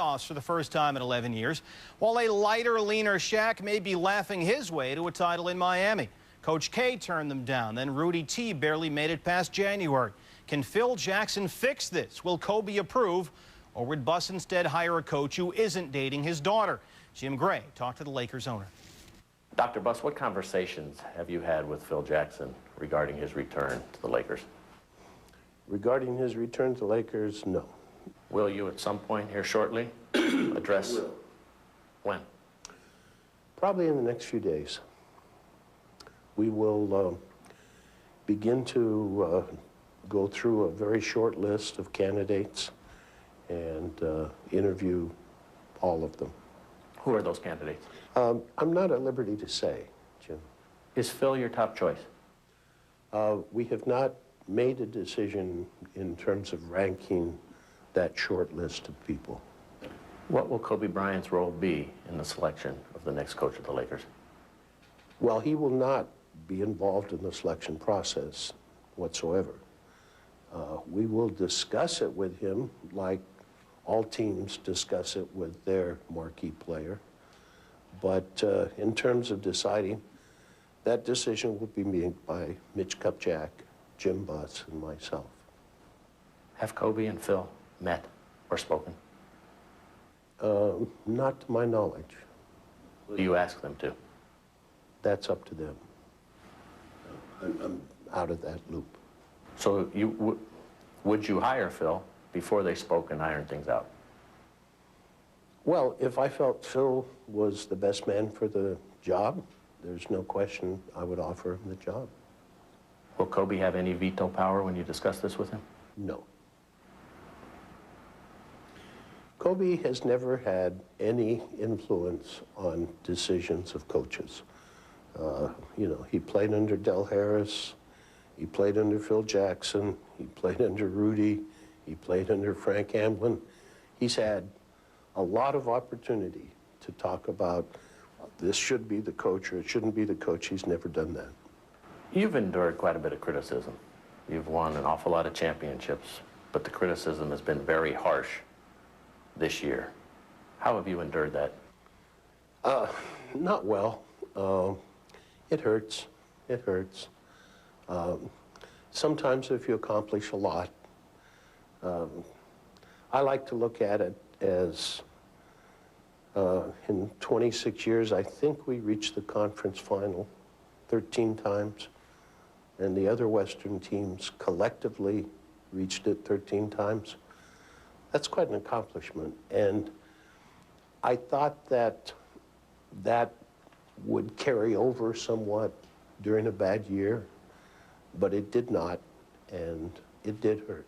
playoffs for the first time in 11 years, while a lighter, leaner Shaq may be laughing his way to a title in Miami. Coach K turned them down, then Rudy T barely made it past January. Can Phil Jackson fix this? Will Kobe approve? Or would Buss instead hire a coach who isn't dating his daughter? Jim Gray talked to the Lakers owner. Dr. Buss, what conversations have you had with Phil Jackson regarding his return to the Lakers? Regarding his return to the Lakers, no. Will you at some point here shortly address? When? Probably in the next few days. We will begin to go through a very short list of candidates and interview all of them. Who are those candidates? I'm not at liberty to say, Jim. Is Phil your top choice? We have not made a decision in terms of ranking that short list of people. What will Kobe Bryant's role be in the selection of the next coach of the Lakers? Well, he will not be involved in the selection process whatsoever. We will discuss it with him like all teams discuss it with their marquee player. But in terms of deciding, that decision will be made by Mitch Kupchak, Jim Buss, and myself. Have Kobe and Phil met or spoken? Not to my knowledge. Will you ask them to? That's up to them. I'm out of that loop. So would you hire Phil before they spoke and ironed things out? Well, if I felt Phil was the best man for the job, there's no question I would offer him the job. Will Kobe have any veto power when you discuss this with him? No. Kobe has never had any influence on decisions of coaches. You know, he played under Del Harris, he played under Phil Jackson, he played under Rudy, he played under Frank Hamblin. He's had a lot of opportunity to talk about this should be the coach or it shouldn't be the coach. He's never done that. You've endured quite a bit of criticism. You've won an awful lot of championships, but the criticism has been very harsh this year. How have you endured that? Not well. It hurts. It hurts. Sometimes if you accomplish a lot, I like to look at it as in 26 years, I think we reached the conference final 13 times, and the other Western teams collectively reached it 13 times. That's quite an accomplishment, and I thought that that would carry over somewhat during a bad year, but it did not, and it did hurt.